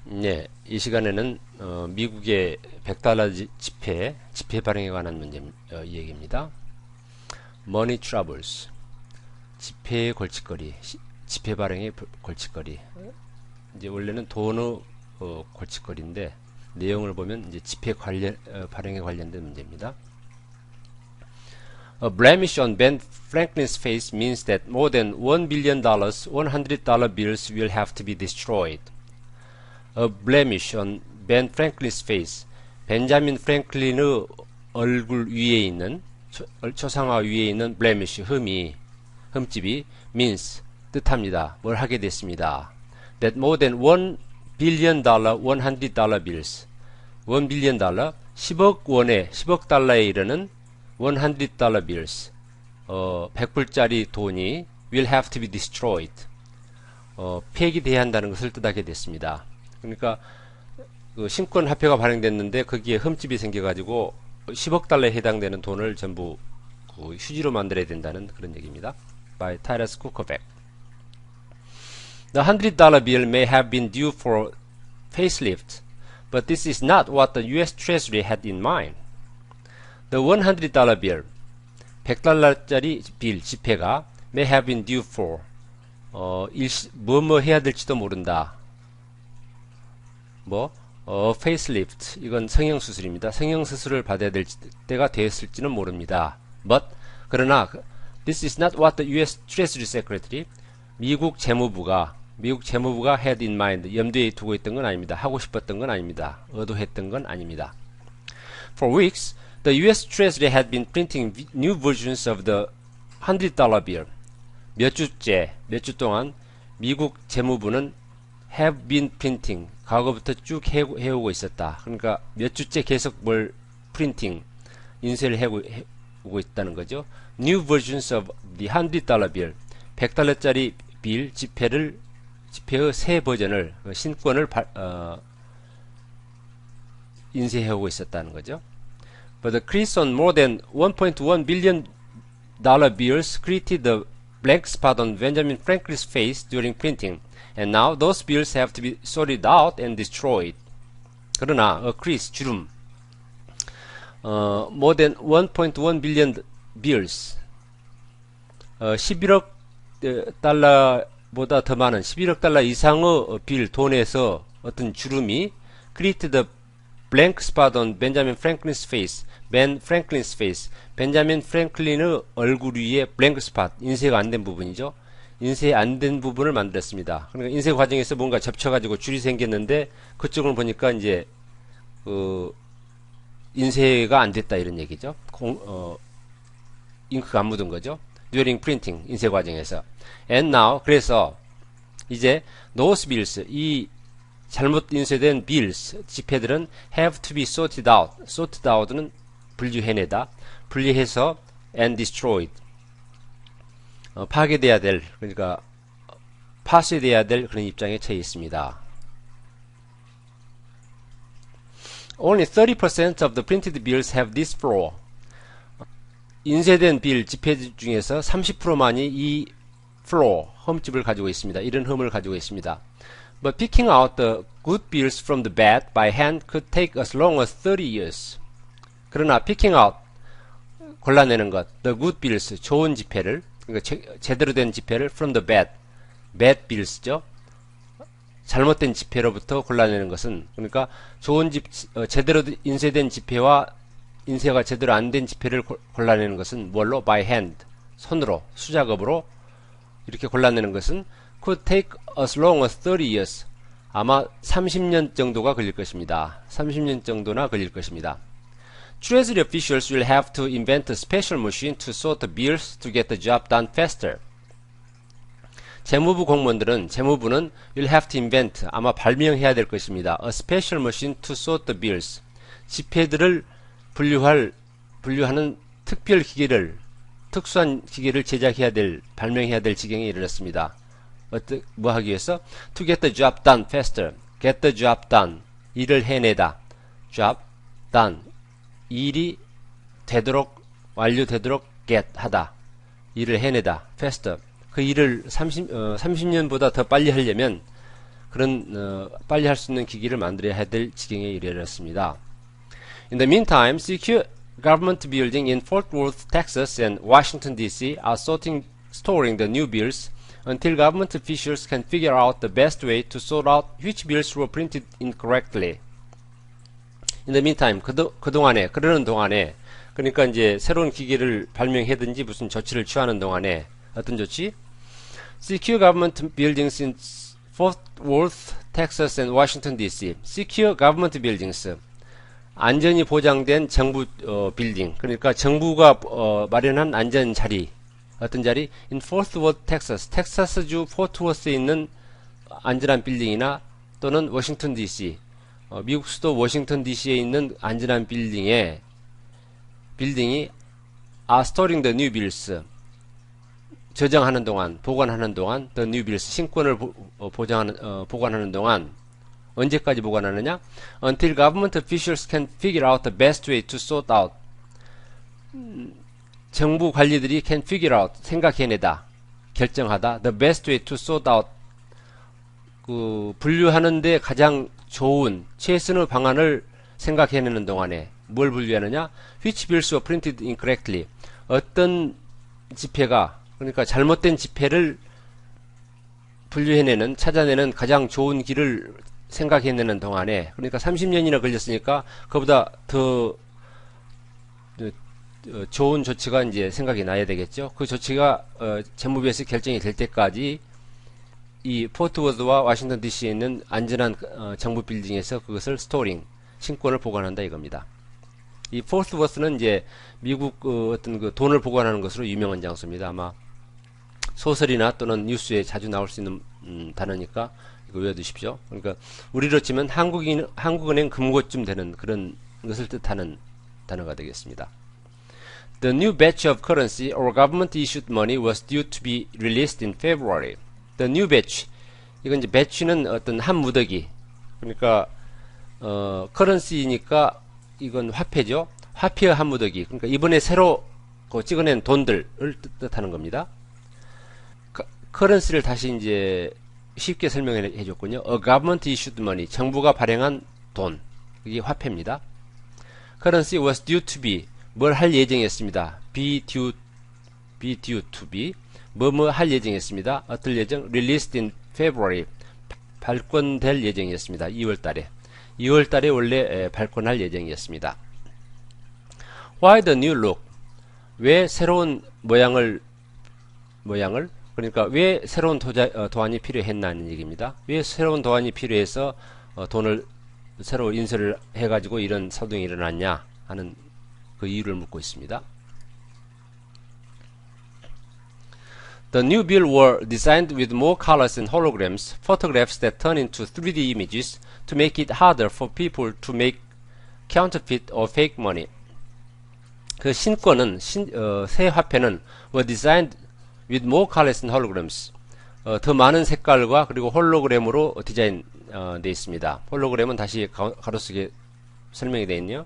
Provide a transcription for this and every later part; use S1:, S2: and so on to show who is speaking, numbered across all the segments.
S1: 네, 이 시간에는 미국의 100달러 지폐 발행에 관한 이 얘기입니다. Money Troubles, 지폐의 골칫거리, 지폐 발행의 골칫거리. 이제 원래는 돈의 골칫거리인데 내용을 보면 이제 지폐 발행에 관련된 문제입니다. A blemish on Ben Franklin's face means that more than $1 billion, $100 bills will have to be destroyed. A blemish on Ben Franklin's face. 벤자민 프랭클린의 얼굴 위에 있는 초상화 위에 있는 blemish, 흠집이 means 뜻합니다. 뭘 하게 됐습니다. That more than $1 billion, $100 bills. $1 billion, 10억 달러에 이르는 $100 bills. 100불짜리 돈이 will have to be destroyed. 폐기돼야 한다는 것을 뜻하게 됐습니다. 그러니까 그 신권 화폐가 발행됐는데 거기에 흠집이 생겨가지고 10억 달러에 해당되는 돈을 전부 그 휴지로 만들어야 된다는 그런 얘기입니다. By Tyrus Kukovac. The $100 bill may have been due for facelift, but this is not what the U.S. Treasury had in mind. The $100 bill, 100달러짜리 빌, 지폐가 may have been due for 뭐뭐 해야 될지도 모른다. facelift, 이건 성형수술입니다. 성형수술을 받아야 될 때가 되었을지는 모릅니다. But, 그러나, this is not what the U.S. Treasury Secretary, 미국 재무부가 had in mind, 염두에 두고 있던 건 아닙니다. 하고 싶었던 건 아닙니다. 의도했던 건 아닙니다. For weeks, the U.S. Treasury had been printing new versions of the $100 bill. 몇 주 동안 미국 재무부는 have been printing, 과거부터 쭉 해오고 있었다. 그러니까 몇 주째 계속 printing, 인쇄를 해오고 있다는 거죠. New versions of the $100 bill, 100달러짜리 빌, 지폐의 새 버전을, 신권을 인쇄해오고 있었다는 거죠. But the crease on more than $1.1 billion bills created the blank spot on Benjamin Franklin's face during printing. And now those bills have to be sorted out and destroyed. 그러나 a crease, 주름, more than 1.1 billion bills, 11억 달러보다 더 많은 11억 달러 이상의 빌, 돈에서 어떤 주름이 created the blank spot on Benjamin Franklin's face, Ben Franklin's face, 벤자민 프랭클린의 얼굴 위에 blank spot, 인쇄가 안 된 부분이죠. 인쇄 안 된 부분을 만들었습니다. 그러니까 인쇄 과정에서 뭔가 접쳐가지고 줄이 생겼는데 그쪽을 보니까 이제 인쇄가 안 됐다 이런 얘기죠. 잉크가 안 묻은 거죠. During printing, 인쇄 과정에서. And now, 그래서 이제 those bills, 이 잘못 인쇄된 bills, 지폐들은 have to be sorted out. sorted out는 분리해내다, 분리해서 and destroyed. 파괴돼야 될, 그러니까 파쇄돼야 될 그런 입장에 처해 있습니다. Only 30% of the printed bills have this flaw. 인쇄된 빌, 지폐 중에서 30%만이 이 flaw, 흠집을 가지고 있습니다. 이런 흠을 가지고 있습니다. But picking out the good bills from the bad by hand could take as long as 30 years. 그러나 picking out, 골라내는 것, the good bills, 좋은 지폐를, 그러니까 제대로 된 지폐를 from the bad bills죠. 잘못된 지폐로부터 골라내는 것은, 그러니까 좋은 제대로 인쇄된 지폐와 인쇄가 제대로 안 된 지폐를 골라내는 것은 뭘로? by hand, 손으로, 수작업으로 이렇게 골라내는 것은 could take as long as 30 years. 아마 30년 정도가 걸릴 것입니다. 30년 정도나 걸릴 것입니다. Treasury officials will have to invent a special machine to sort the bills to get the job done faster. 재무부는 will have to invent, 아마 발명해야 될 것입니다. A special machine to sort the bills. 지폐들을 분류하는 특수한 기계를 발명해야 될 지경에 이르렀습니다. 뭐 하기 위해서? To get the job done faster. Get the job done. 일을 해내다. Job done. 일이 완료되도록 get, 하다. 일을 해내다. faster. 그 일을 30년보다 더 빨리 하려면 그런 빨리 할 수 있는 기기를 만들어야 될 지경에 이르렀습니다. In the meantime, secure government buildings in Fort Worth, Texas and Washington D.C. are storing the new bills until government officials can figure out the best way to sort out which bills were printed incorrectly. In the meantime, 그러는 동안에, 그러니까 이제 새로운 기계를 발명하든지 무슨 조치를 취하는 동안에, 어떤 조치? Secure government buildings in Fort Worth, Texas and Washington D.C. Secure government buildings. 안전이 보장된 정부 빌딩. 그러니까 정부가 마련한 안전 자리. 어떤 자리? In Fort Worth, Texas. 텍사스주 포트워스에 있는 안전한 빌딩이나 또는 워싱턴 DC. 미국 수도 워싱턴 DC에 있는 안전한 빌딩이 are storing the new bills. 저장하는 동안, 보관하는 동안, the new bills, 신권을 보관하는 동안, 언제까지 보관하느냐? Until government officials can figure out the best way to sort out. 정부 관리들이 can figure out, 생각해내다, 결정하다, the best way to sort out, 분류하는데 가장 좋은, 최선의 방안을 생각해내는 동안에, 뭘 분류하느냐? Which bills were printed incorrectly. 어떤 지폐가, 그러니까 잘못된 지폐를 분류해내는, 찾아내는 가장 좋은 길을 생각해내는 동안에, 그러니까 30년이나 걸렸으니까 그보다 더 좋은 조치가 이제 생각이 나야 되겠죠. 그 조치가 재무부에서 결정이 될 때까지 이 포트워드와 워싱턴 DC에 있는 안전한 정부 빌딩에서 그것을 스토링, 신권을 보관한다 이겁니다. 이 포트워드는 이제 미국 어떤 그 돈을 보관하는 것으로 유명한 장소입니다. 아마 소설이나 또는 뉴스에 자주 나올 수 있는 단어니까 이거 외워두십시오. 그러니까 우리로 치면 한국은행 금고쯤 되는 그런 것을 뜻하는 단어가 되겠습니다. The new batch of currency or government issued money was due to be released in February. The new batch, 이건 이제 batch는 어떤 한 무더기, 그러니까 currency니까 이건 화폐죠. 화폐의 한 무더기. 그러니까 이번에 새로 찍어낸 돈들을 뜻하는 겁니다. currency를 다시 이제 쉽게 설명해 줬군요. A government issued money, 정부가 발행한 돈, 이게 화폐입니다. Currency was due to be, 뭘 할 예정이었습니다. be due to be, 뭐뭐 할 예정이었습니다. 어떨 예정? Released in February, 발권될 예정이었습니다. 2월달에. 2월달에 원래 발권할 예정이었습니다. Why the new look? 왜 새로운 모양을 그러니까 왜 새로운 도안이 필요했나는 얘기입니다. 왜 새로운 도안이 필요해서 돈을 새로 인쇄를 해가지고 이런 사동이 일어났냐 하는 그 이유를 묻고 있습니다. The new bill were designed with more colors and holograms, photographs that turn into 3D images to make it harder for people to make counterfeit or fake money. 그 신권은 새 화폐는 were designed with more colors and holograms. 더 많은 색깔과 그리고 홀로그램으로 디자인 되어 있습니다. 홀로그램은 다시 가로쓰기에 설명이 되어 있네요.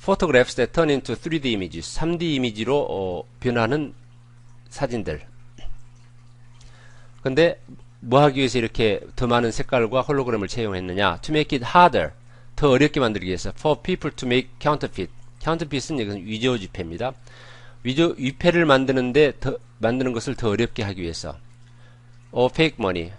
S1: Photographs that turn into 3D images. 3D 이미지로 변하는 사진들. 근데 뭐 하기 위해서 이렇게 더 많은 색깔과 홀로그램을 채용했느냐? To make it harder. 더 어렵게 만들기 위해서. For people to make counterfeit. counterfeit은 이것은 위조 지폐입니다. 위패를 만드는 것을 더 어렵게 하기 위해서. fake money.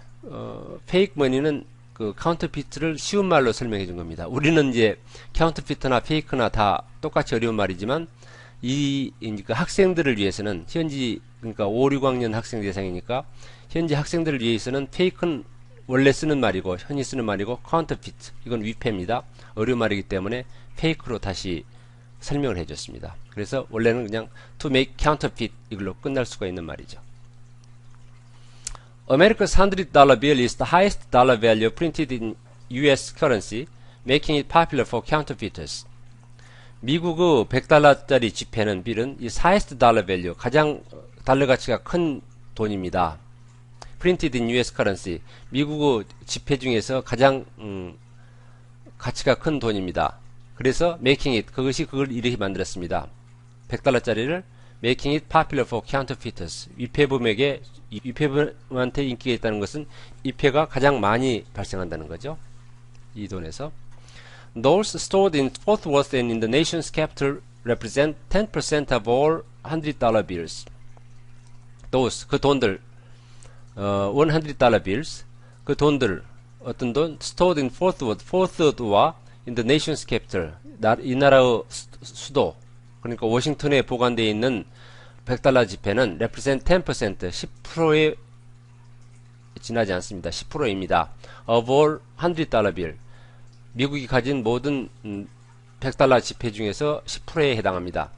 S1: fake money는 그 counterfeit를 쉬운 말로 설명해 준 겁니다. 우리는 이제 counterfeit나 fake나 다 똑같이 어려운 말이지만 그 학생들을 위해서는 그러니까 5, 6학년 학생 대상이니까 현지 학생들을 위해서는 fake는 원래 쓰는 말이고 현이 쓰는 말이고 counterfeit 이건 위패입니다. 어려운 말이기 때문에 fake로 다시 설명을 해줬습니다. 그래서 원래는 그냥 to make counterfeit 이걸로 끝날 수가 있는 말이죠. America's $100 bill is the highest dollar value printed in U.S. currency, making it popular for counterfeiters. 미국의 100달러짜리 지폐는 빌은 이 highest dollar value, 가장 달러 가치가 큰 돈입니다. Printed in U.S. currency, 미국의 지폐 중에서 가장 가치가 큰 돈입니다. 그래서 making it, 그것이 그걸 이렇게 만들었습니다. 100달러짜리를 making it popular for counterfeiters. 위패범한테 인기가 있다는 것은 위패가 가장 많이 발생한다는 거죠. 이 돈에서. Those stored in Fort Worth and in the nation's capital represent 10% of all $100 bills. Those, 그 돈들, $100 bills, 그 돈들, 어떤 돈, stored in Fort Worth와 in the nation's capital, 이 나라의 수도, 그러니까 워싱턴에 보관되어 있는 $100 지폐는 represent 10%, 10%에 지나지 않습니다. 10%입니다. of all $100 bill. 미국이 가진 모든 $100 지폐 중에서 10%에 해당합니다.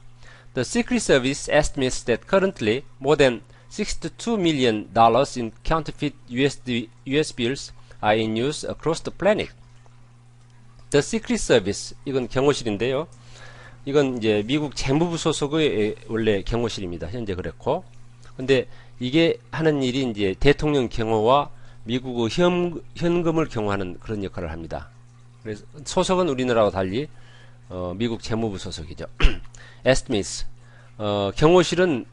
S1: The Secret Service estimates that currently more than $62 million in counterfeit US bills are in use across the planet. The Secret Service, 이건 경호실인데요. 이건 이제 미국 재무부 소속의 원래 경호실입니다. 현재 그랬고. 근데 이게 하는 일이 이제 대통령 경호와 미국의 현금을 경호하는 그런 역할을 합니다. 그래서 소속은 우리나라와 달리 미국 재무부 소속이죠. Estimates, 경호실은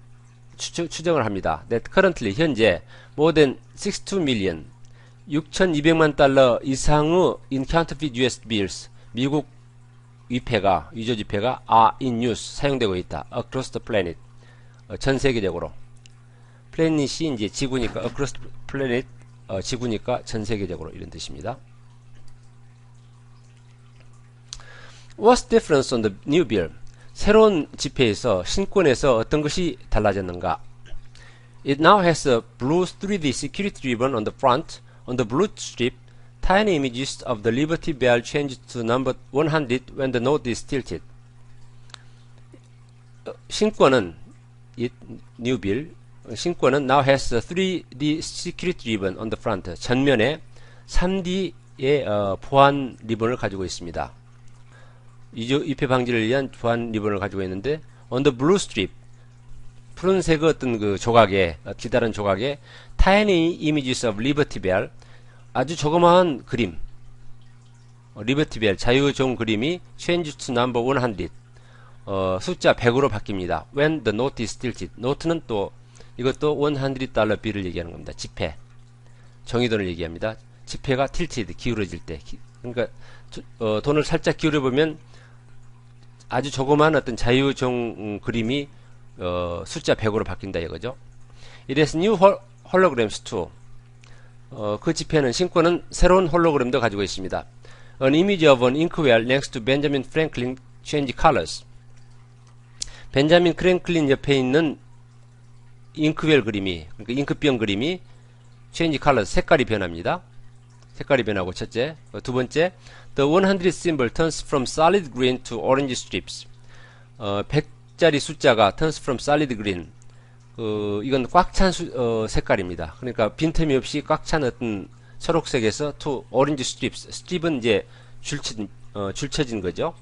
S1: 추정을 합니다. That currently 현재 more than 62 million, 6,200만 달러 이상의 in counterfeit US bills, 미국 위패가, 위조지폐가 are in use, 사용되고 있다. across the planet, 전 세계적으로. 플래닛이 이제 지구니까 across the planet, 지구니까 전 세계적으로 이런 뜻입니다. What's difference on the new bill? 새로운 지폐에서, 신권에서 어떤 것이 달라졌는가? It now has a blue 3D security ribbon on the front. On the blue strip, tiny images of the Liberty Bell changed to number 100 when the note is tilted. 신권은, new bill, 신권은 now has a 3D security ribbon on the front. 전면에 3D의 보안 리본을 가지고 있습니다. 위패 방지를 위한 보안 리본을 가지고 있는데, on the blue strip, 푸른색 어떤 그 조각에, 기다란 조각에 tiny images of Liberty Bell, 아주 조그마한 그림, Liberty Bell 자유종 그림이 change to number 100, 숫자 100으로 바뀝니다. When the note is tilted. 노트는 또 이것도 $100 빌을 얘기하는 겁니다. 지폐, 정의돈을 얘기합니다. 지폐가 tilted, 기울어질 때. 그러니까 돈을 살짝 기울여 보면 아주 조그마한 어떤 자유종 그림이 숫자 100으로 바뀐다 이거죠. It has new holograms too. 그 지폐는, 신권은 새로운 홀로그램도 가지고 있습니다. An image of an inkwell next to Benjamin Franklin change colors. 벤자민 프랭클린 옆에 있는 잉크웰 그림이, 그러니까 잉크병 그림이 change colors, 색깔이 변합니다. 색깔이 변하고, 첫째. 두 번째, the 100 symbol turns from solid green to orange strips. 100짜리 숫자가 turns from solid green. 이건 꽉 찬 색깔입니다. 그러니까 빈틈이 없이 꽉 찬 어떤 초록색에서 to orange strips. 스트립은 이제 줄쳐진 거죠.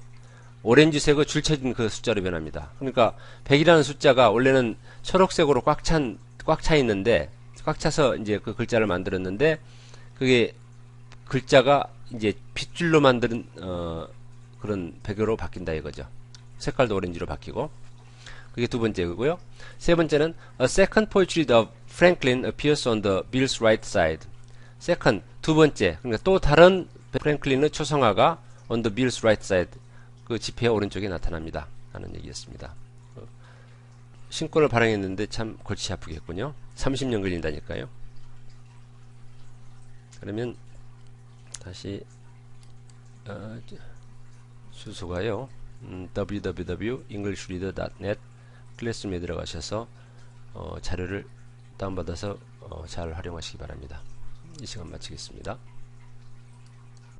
S1: 오렌지색의 줄쳐진 그 숫자로 변합니다. 그러니까 100이라는 숫자가 원래는 초록색으로 꽉 차 있는데, 꽉 차서 이제 그 글자를 만들었는데, 그게 글자가 이제 핏줄로 만든 그런 배경으로 바뀐다 이거죠. 색깔도 오렌지로 바뀌고. 그게 두 번째고요. 세 번째는 a second portrait of Franklin appears on the bill's right side. second, 두 번째, 그러니까 또 다른 프랭클린의 초상화가 on the bill's right side, 그 지폐의 오른쪽에 나타납니다 하는 얘기였습니다. 신권을 발행했는데 참 골치 아프겠군요. 30년 걸린다니까요. 그러면 다시 주소가요, www.englishreader.net 클래스룸에 들어가셔서 자료를 다운받아서 잘 활용하시기 바랍니다. 이 시간 마치겠습니다.